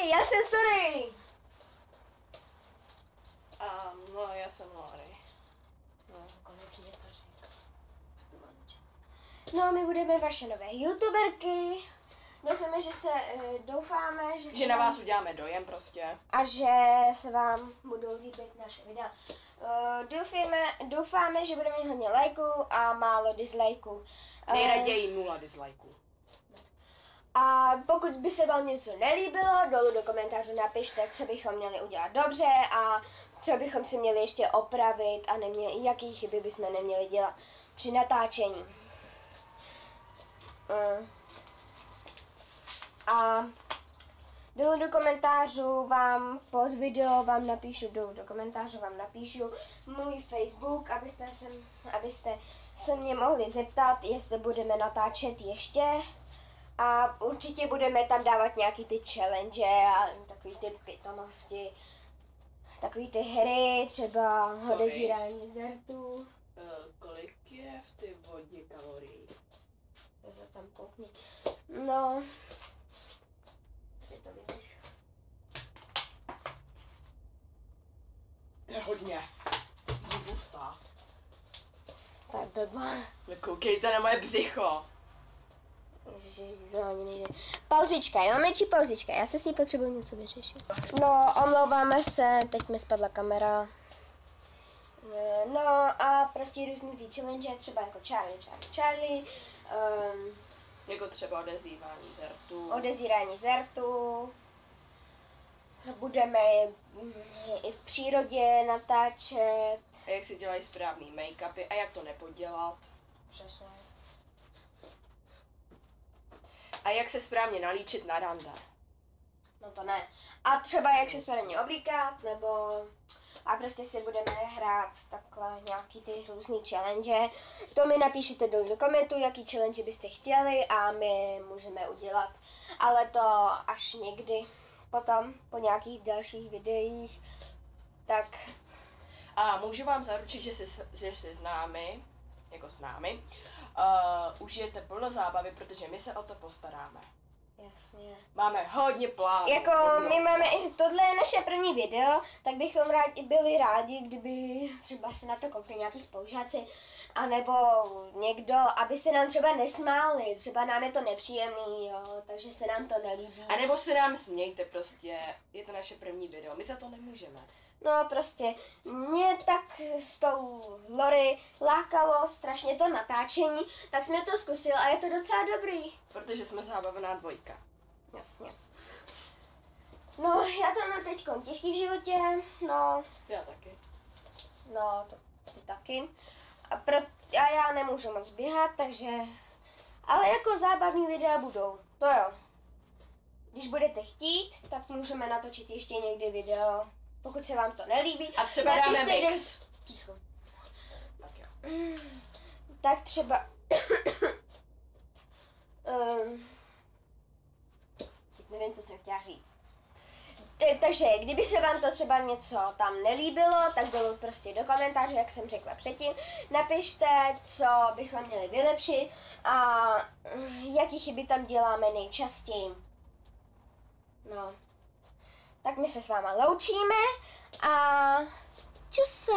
Já jsem sorry. No, já jsem Lori. No, konečně to řekl. No, my budeme vaše nové youtuberky. Doufáme, Že na vás uděláme dojem prostě. A že se vám budou líbit naše videa. Doufáme, že budeme mít hodně lajků a málo dislajků. Nejraději 0 dislajků. A pokud by se vám něco nelíbilo, dolů do komentářů napište, co bychom měli udělat dobře a co bychom si měli ještě opravit a jaký chyby bychom neměli dělat při natáčení. A dolů do komentářů vám pod video vám napíšu můj Facebook, abyste se mě mohli zeptat, jestli budeme natáčet ještě. A určitě budeme tam dávat nějaký ty challenge a takový ty pitomosti, takový ty hry, třeba odezírání zertů. Kolik je v té vodě kalorií? Já se tam koukni. No. Ty to vidíš. To je hodně. Hustá. Tak blbá. Nekoukejte na moje břicho. Ježiši, to ani nejde. Pauzička, já mám menší pauzička, já se s ní potřebuji něco vyřešit. No, omlouváme se, teď mi spadla kamera. No a prostě různý ty challenge, třeba jako Charlie. Jako třeba odezírání zertu. Budeme i v přírodě natáčet. A jak si dělají správný make-upy a jak to nepodělat. Přesně. A jak se správně nalíčit na rande. No to ne. A třeba jak se správně oblíkat, nebo a prostě si budeme hrát takhle nějaký ty různý challenge. To mi napíšete dolů do komentu, jaký challenge byste chtěli a my můžeme udělat. Ale to až někdy potom, po nějakých dalších videích. Tak. A můžu vám zaručit, že se s námi, jako s námi, užijete plno zábavy, protože my se o to postaráme. Jasně. Máme hodně plánů. Jako my máme, tohle je naše první video, tak bychom byli rádi, kdyby třeba se na to koukli nějaký spolužáci, anebo někdo, aby se nám třeba nesmáli, třeba nám je to nepříjemný, jo, takže se nám to nelíbí. A nebo se nám smějte prostě, je to naše první video, my za to nemůžeme. No prostě, mě tak s tou Lori lákalo strašně to natáčení, tak jsme to zkusili a je to docela dobrý. Protože jsme zábavná dvojka. Jasně. No, já to mám teďko těžký v životě, no. Já taky. No, ty taky. A já nemůžu moc běhat, takže... Ale jako zábavní videa budou, to jo. Když budete chtít, tak můžeme natočit ještě někdy video. Pokud se vám to nelíbí. A třeba dáme mix. Ticho. Tak jo. Tak třeba... Teď nevím, co jsem chtěla říct. Takže, kdyby se vám to třeba něco tam nelíbilo, tak dolů prostě do komentářů, jak jsem řekla předtím, napište, co bychom měli vylepšit a jaký chyby tam děláme nejčastěji. No. Tak my se s váma loučíme a čusa!